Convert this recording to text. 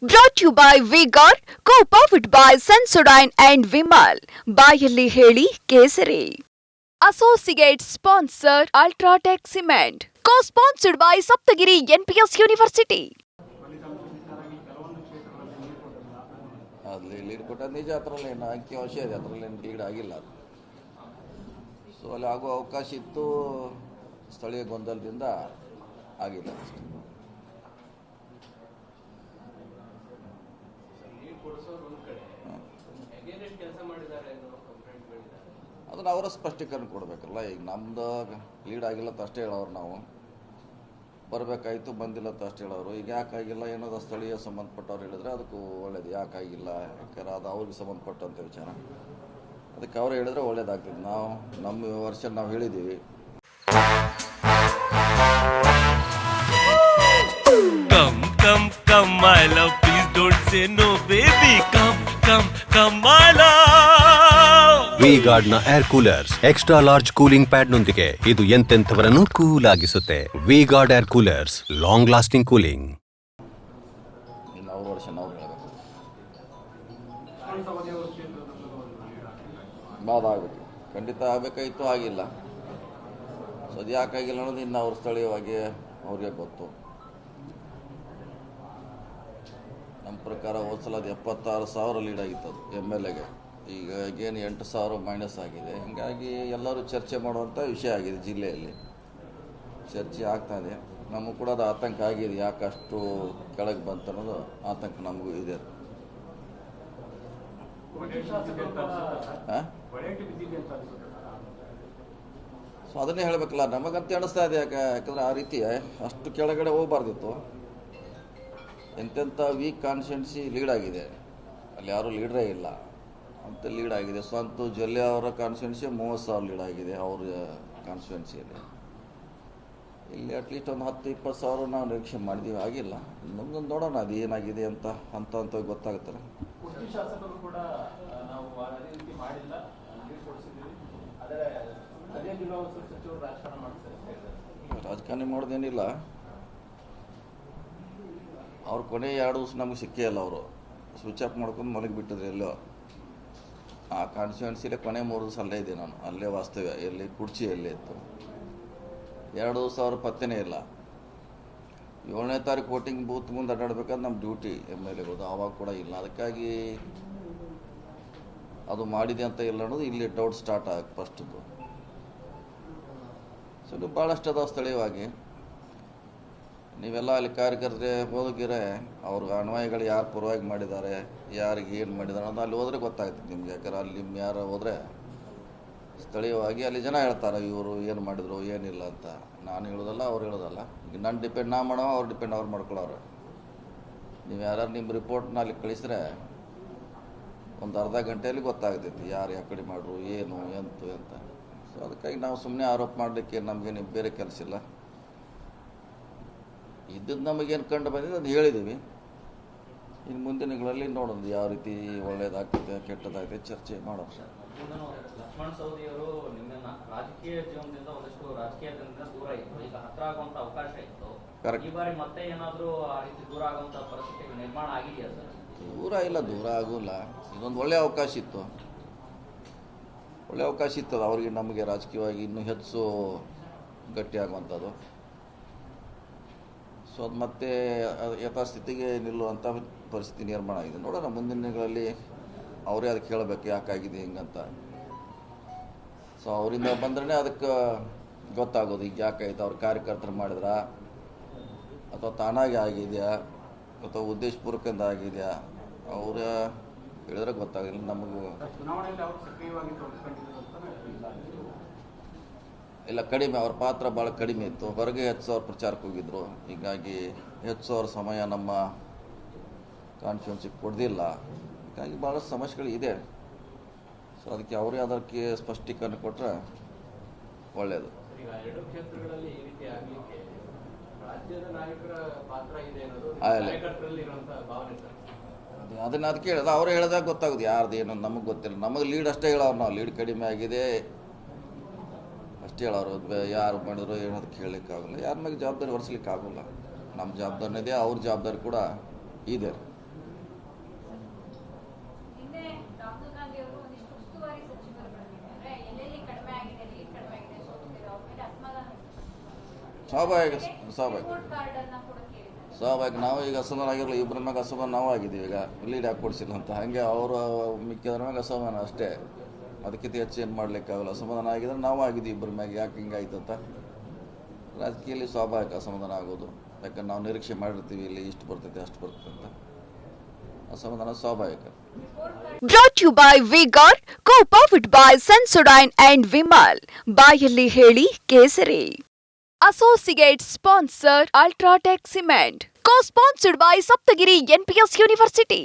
Brought to you by V-Guard, co-powered by Sensodyne and Vimal. ಬಾಯಲ್ಲಿ ಹೇಳಿ ಕೇಸರಿ. Associate sponsor Ultratech Cement. Co-sponsored by Saptagiri NPS University. ಅಲ್ಲಿ lead ಕೊಟ್ಟ ನಿಜ, ಅದರಲ್ಲಿ ಏನು ಅಂಕಿಅಂಶ ಇದೆ, ಅದರಲ್ಲಿ ಏನು ಲೀಡ್ ಆಗಿಲ್ಲ. ಸೊ ಅಲ್ಲಿ ಆಗುವ ಅವಕಾಶ ಇತ್ತು, ಸ್ಥಳೀಯ ಗೊಂದಲದಿಂದ ಆಗಿಲ್ಲ ಅಷ್ಟೇ. ಅದನ್ನು ಅವರ ಸ್ಪಷ್ಟೀಕರಣ ಕೊಡಬೇಕಲ್ಲ. ಈಗ ನಮ್ದು ಲೀಡ್ ಆಗಿಲ್ಲ ಅಂತ ಅಷ್ಟೇ ಹೇಳೋರು, ನಾವು ಬರಬೇಕಾಯ್ತು ಬಂದಿಲ್ಲ ಅಂತ ಅಷ್ಟೇ ಹೇಳೋರು. ಈಗ ಯಾಕಾಗಿಲ್ಲ ಏನೋ ಸ್ಥಳೀಯ ಸಂಬಂಧಪಟ್ಟವ್ರು ಹೇಳಿದ್ರೆ ಅದಕ್ಕೂ ಒಳ್ಳೇದು. ಯಾಕಾಗಿಲ್ಲ, ಯಾಕಂದ್ರೆ ಅದು ಅವ್ರಿಗೆ ಸಂಬಂಧಪಟ್ಟಂಥ ವಿಚಾರ, ಅದಕ್ಕೆ ಅವರು ಹೇಳಿದ್ರೆ ಒಳ್ಳೇದಾಗ್ತದೆ. ನಾವು ನಮ್ಮ ವರ್ಷ ನಾವು ಹೇಳಿದ್ದೀವಿ. Come, come, come, my love, please don't say no, baby. Come, come, come, my love. V Guard ನ air coolers extra large cooling pad ನೊಂದಿಗೆ ಇದು ಎಂತೆಂಥವರನ್ನು ಕೂಲ್ ಆಗಿಸುತ್ತೆ. V Guard air coolers, long lasting cooling. ಇನ್ನು ಅವ್ರ ವರ್ಷ ನಾವು ಹೇಳಬೇಕು, ಬಾದ ಆಗಬೇಕು, ಖಂಡಿತ ಆಗಬೇಕಾಯಿತು, ಆಗಿಲ್ಲ. ಸೊ ಅದು ಯಾಕಾಗಿಲ್ಲ ಅನ್ನೋದು ಇನ್ನು ಅವ್ರ ಸ್ಥಳೀಯವಾಗಿ ಅವ್ರಿಗೆ ಗೊತ್ತು. ನಮ್ಮ ಪ್ರಕಾರ ಹೋದ ಸಲ ಅದು 76,000 ಲೀಡ್ ಆಗಿತ್ತು ಅದು MLAಗೆ. ಈಗ ಏನು 8,000 ಮೈನಸ್ ಆಗಿದೆ. ಹೀಗಾಗಿ ಎಲ್ಲರೂ ಚರ್ಚೆ ಮಾಡುವಂಥ ವಿಷಯ ಆಗಿದೆ, ಜಿಲ್ಲೆಯಲ್ಲಿ ಚರ್ಚೆ ಆಗ್ತಾಯಿದೆ. ನಮಗೂ ಕೂಡ ಅದು ಆತಂಕ ಆಗಿದೆ, ಯಾಕೆ ಅಷ್ಟು ಕೆಳಗೆ ಬಂತು ಅನ್ನೋದು ಆತಂಕ ನಮಗೂ ಇದೆ. ಸೊ ಅದನ್ನೇ ಹೇಳಬೇಕಲ್ಲ, ನಮಗಂತ ಅನಿಸ್ತಾ ಇದೆ. ಯಾಕಂದರೆ ಆ ರೀತಿ ಅಷ್ಟು ಕೆಳಗಡೆ ಹೋಗಬಾರ್ದಿತ್ತು. ಎಂತೆಂಥ ವೀಕ್ ಕಾನ್ಸ್ಟಿಟ್ಯೂನ್ಸಿ ಲೀಡ್ ಆಗಿದೆ, ಅಲ್ಲಿ ಯಾರೂ ಲೀಡ್ರೇ ಇಲ್ಲ ಅಂತ ಲೀಡ್ ಆಗಿದೆ. ಸ್ವಂತ ಜೊಲ್ಲೆ ಅವರ ಕಾನ್ಸ್ಟಿಟ್ಯೂನ್ಸಿ 30,000 ಲೀಡ್ ಆಗಿದೆ ಅವ್ರ ಕಾನ್ಸ್ಟಿಟ್ಯೂನ್ಸಿಯಲ್ಲಿ. ಇಲ್ಲಿ ಅಟ್ಲೀಸ್ಟ್ ಒಂದು 10-20,000 ನಾವು ನಿರೀಕ್ಷೆ ಮಾಡಿದ್ದೀವಿ, ಆಗಿಲ್ಲ. ನಮ್ದೊಂದು ನೋಡೋಣ ಅದು ಏನಾಗಿದೆ ಅಂತ ಹಂತ ಗೊತ್ತಾಗುತ್ತಲ್ಲ. ರಾಜಕಾರಣ ಮಾಡೋದೇನಿಲ್ಲ. ಅವ್ರು ಕೊನೆ 2 ದಿವಸ ನಮಗೆ ಸಿಕ್ಕೇ ಇಲ್ಲ. ಅವರು ಸ್ವಿಚ್ ಆಫ್ ಮಾಡ್ಕೊಂಡು ಮಲಗಿ ಬಿಟ್ಟಿದ್ರು ಎಲ್ಲೋ. ಆ ಕಾನ್ಸ್ಟಿಟ್ಯೂನ್ಸಿಲೇ ಕೊನೆ 3 ದಿವಸ ಅಲ್ಲೇ ಇದೆ ನಾನು, ಅಲ್ಲೇ ವಾಸ್ತವ್ಯ. ಎಲ್ಲಿ ಕುರ್ಚಿ ಎಲ್ಲೇ ಇತ್ತು. 2 ದಿವಸ ಅವ್ರ ಪತ್ತೆನೇ ಇಲ್ಲ. 7ನೇ ತಾರೀಕು ವೋಟಿಂಗ್ ಬೂತ್ ಮುಂದೆ ಅಡ್ಡಾಡ್ಬೇಕಾದ್ರೆ ನಮ್ಮ ಡ್ಯೂಟಿ MLAಗೋದು, ಆವಾಗ ಕೂಡ ಇಲ್ಲ. ಅದಕ್ಕಾಗಿ ಅದು ಮಾಡಿದೆ ಅಂತ ಇಲ್ಲ ಅನ್ನೋದು ಇಲ್ಲಿ ಡೌಟ್ ಸ್ಟಾರ್ಟ್ ಆಗಿ ಫಸ್ಟದ್ದು. ಸೊ ನೀವು ಭಾಳಷ್ಟು ಅದಾವ ಸ್ಥಳೀಯವಾಗಿ. ನೀವೆಲ್ಲ ಅಲ್ಲಿ ಕಾರ್ಯಕರ್ತರೆ ಹೋಗಿರೆ ಅವ್ರಿಗೆ ಅನ್ವಯಗಳು ಯಾರು ಪರವಾಗಿ ಮಾಡಿದ್ದಾರೆ, ಯಾರಿಗೆ ಏನು ಮಾಡಿದ್ದಾರೆ ಅನ್ನೋದು ಅಲ್ಲಿ ಹೋದರೆ ಗೊತ್ತಾಗ್ತದೆ ನಿಮಗೆ. ಯಾಕಂದ್ರೆ ಅಲ್ಲಿ ನಿಮ್ಮ ಯಾರು ಹೋದರೆ ಸ್ಥಳೀಯವಾಗಿ ಅಲ್ಲಿ ಜನ ಹೇಳ್ತಾರೆ ಇವರು ಏನು ಮಾಡಿದ್ರು ಏನಿಲ್ಲ ಅಂತ. ನಾನು ಹೇಳೋದಲ್ಲ, ಅವ್ರು ಹೇಳೋದಲ್ಲ. ಈಗ ನಾನು ಡಿಪೆಂಡ್ ನಾ ಮಾಡೋ, ಅವ್ರು ಡಿಪೆಂಡ್ ಅವ್ರು ಮಾಡ್ಕೊಳ್ಳೋರು. ನೀವು ಯಾರು ನಿಮ್ಮ ರಿಪೋರ್ಟ್ನ ಅಲ್ಲಿ ಕಳಿಸಿದ್ರೆ ಒಂದು ಅರ್ಧ ಗಂಟೆಯಲ್ಲಿ ಗೊತ್ತಾಗ್ತೈತಿ ಯಾರು ಯಾವ ಕಡೆ ಮಾಡ್ರು, ಏನು ಎಂತು ಅಂತ. ಸೊ ಅದಕ್ಕಾಗಿ ನಾವು ಸುಮ್ಮನೆ ಆರೋಪ ಮಾಡಲಿಕ್ಕೆ ನಮಗೇನು ಬೇರೆ ಕೆಲಸ ಇಲ್ಲ. ಇದ್ದದ್ದು ನಮಗೇನು ಕಂಡು ಬಂದಿದೆ ಅದು ಹೇಳಿದ್ದೀವಿ. ಇನ್ನು ಮುಂದಿನಗಳಲ್ಲಿ ನೋಡೋದು ಯಾವ ರೀತಿ ಒಳ್ಳೇದಾಗ್ತದೆ ಕೆಟ್ಟದಾಗ್ತದೆ ಚರ್ಚೆ ಮಾಡೋಣ. ಲಕ್ಷ್ಮಣ್ ಸವದಿ ಅವರು ನಿಮ್ಮನ್ನ ರಾಜಕೀಯ ಜೀವನದಿಂದ ಒಂದಷ್ಟು ರಾಜಕೀಯದಿಂದ ದೂರ ಇತ್ತು, ಈಗ ಹತ್ರ ಆಗುವಂತ ಅವಕಾಶ ಇತ್ತು. ಈ ಬಾರಿ ಮತ್ತೆ ಏನಾದರೂ ಆ ರೀತಿ ದೂರ ಆಗುವಂತ ಪರಿಸ್ಥಿತಿ ನಿರ್ಮಾಣ ಆಗಿದೆಯಾ ಸರ್? ದೂರ ಇಲ್ಲ, ದೂರ ಆಗೋಲ್ಲ. ಇದೊಂದು ಒಳ್ಳೆಯ ಅವಕಾಶ ಇತ್ತು, ಒಳ್ಳೆಯ ಅವಕಾಶ ಇತ್ತು ಅವ್ರಿಗೆ ನಮಗೆ ರಾಜಕೀಯವಾಗಿ ಇನ್ನೂ ಹೆಚ್ಚು ಗಟ್ಟಿಯಾಗುವಂಥದ್ದು. ಸೊ ಅದು ಮತ್ತೆ ಯಥಾಸ್ಥಿತಿಗೆ ನಿಲ್ಲುವಂಥ ಪರಿಸ್ಥಿತಿ ನಿರ್ಮಾಣ ಆಗಿದೆ. ನೋಡೋಣ ಮುಂದಿನ ದಿನಗಳಲ್ಲಿ ಅವರೇ ಅದಕ್ಕೆ ಹೇಳಬೇಕು ಯಾಕಾಗಿದೆ ಹಿಂಗಂತ. ಸೊ ಅವರಿಂದ ಬಂದ್ರೆ ಅದಕ್ಕೆ ಗೊತ್ತಾಗೋದು ಈಗ ಯಾಕಾಯ್ತು, ಅವ್ರ ಕಾರ್ಯಕರ್ತರು ಮಾಡಿದ್ರ ಅಥವಾ ತಾನಾಗಿ ಆಗಿದೆಯಾ ಅಥವಾ ಉದ್ದೇಶಪೂರ್ವಕದಿಂದ ಆಗಿದೆಯಾ, ಅವ್ರ ಹೇಳಿದ್ರೆ ಗೊತ್ತಾಗಿಲ್ಲ. ನಮಗೂ ಇಲ್ಲ, ಕಡಿಮೆ, ಅವ್ರ ಪಾತ್ರ ಭಾಳ ಕಡಿಮೆ ಇತ್ತು. ಹೊರಗೆ ಹೆಚ್ಚು ಅವ್ರ ಪ್ರಚಾರಕ್ಕೆ ಹೋಗಿದ್ರು, ಹೀಗಾಗಿ ಹೆಚ್ಚು ಅವ್ರ ಸಮಯ ನಮ್ಮ ಕಾನ್ಸ್ಟಿಟ್ಯೂನ್ಸಿಗೆ ಕೊಡೋದಿಲ್ಲ. ಹೀಗಾಗಿ ಭಾಳಷ್ಟು ಸಮಸ್ಯೆಗಳು ಇದೆ. ಸೊ ಅದಕ್ಕೆ ಅವರೇ ಅದಕ್ಕೆ ಸ್ಪಷ್ಟೀಕರಣ ಕೊಟ್ಟರೆ ಒಳ್ಳೆಯದು. ಅದನ್ನು ಅದಕ್ಕೆ ಹೇಳಿದ ಅವರೇ ಹೇಳಿದಾಗ ಗೊತ್ತಾಗೋದು ಯಾರ್ದು ಏನು ನಮಗೆ ಗೊತ್ತಿಲ್ಲ. ನಮಗೆ ಲೀಡ್ ಅಷ್ಟೇ ಹೇಳೋರು, ನಾವು ಲೀಡ್ ಕಡಿಮೆ ಆಗಿದೆ ಅಷ್ಟೇ ಹೇಳೋರು. ಯಾರು ಮಾಡಿದ್ರು ಏನೋದು ಕೇಳಲಿಕ್ಕಾಗಲ್ಲ, ಯಾರ ಮೇಲೆ ಜವಾಬ್ದಾರಿ ಹೊರಿಸ್ಲಿಕ್ಕೆ ಆಗೋಲ್ಲ. ನಮ್ಮ ಜವಾಬ್ದಾರಿನೇ ಇದೆ, ಅವ್ರ ಜವಾಬ್ದಾರಿ ಕೂಡ ಇದೆ. ಮತ್ತೆ ರಾಹುಲ್ ಗಾಂಧಿ ಅವರು ಒಂದಿಷ್ಟು ಉಸ್ತುವಾರಿ ಸಚಿವರುಗಳಿದ್ದಾರೆ ಅಂದ್ರೆ ಎಲ್ಲೆಲ್ಲಿ ಕಡಿಮೆ ಆಗಿದೆ ಎಲ್ಲಿ ಕಡಿಮೆ ಆಗಿದೆ ಸೋತಿದೆ ಅವ್ರ ಮೇಲೆ ಅಸಮಾಧಾನ ಸ್ವಾಭಾವಿಕ ರಿಪೋರ್ಟ್ ಕಾರ್ಡ್ ಅನ್ನ ಕೂಡ ಕೇಳಿದ್ದಾರೆ. ಸ್ವಾಭಾವಿಕ. ನಾವು ಈಗ ಅಸಮಾಧಾನ ಆಗಿರಲಿಲ್ಲ, ಇಬ್ಬರ ಮ್ಯಾಗ ಅಸಮಾಧಾನ ನಾವು ಆಗಿದ್ದೀವಿ. ಈಗ ಲೀಡ್ ಯಾಕೆ ಕೊಡಿಸಿಲ್ಲ ಅಂತ ಹಾಗೆ ಅವರು ಮಿಕ್ಕಿದ್ರ ಮ್ಯಾಗ ಅಸಮಾಧಾನ ಅಷ್ಟೇ, ಅದಕ್ಕಿಂತ ಹೆಚ್ಚು ಏನು ಮಾಡಲಿಕ್ಕಾಗಲ್ಲ. ಅಸಮಾಧಾನ ಆಗಿದ್ರೆ ನಾವು ಆಗಿದ್ದೀವಿ ಇಬ್ಬರ ಮ್ಯಾಗ, ಯಾಕೆ ಹಿಂಗಾಯ್ತು ಅಂತ. ರಾಜಕೀಯದಲ್ಲಿ ಸ್ವಾಭಾವಿಕ ಅಸಮಾಧಾನ ಆಗೋದು, ಯಾಕಂದ್ರೆ ನಾವು ನಿರೀಕ್ಷೆ ಮಾಡಿರ್ತೀವಿ ಇಲ್ಲಿ ಇಷ್ಟು ಬರ್ತೈತೆ ಅಷ್ಟು ಬರ್ತೈತೆ ಅಂತ. ಅಸಮಾಧಾನ ಸ್ವಾಭಾವಿಕ. Brought you by V Guard, co powered by Sensodyne and Vimal. ಬಾಯಲ್ಲಿ ಹೇಳಿ ಕೇಸರಿ. Associate sponsor UltraTech cement. Co sponsored by Saptagiri NPS university.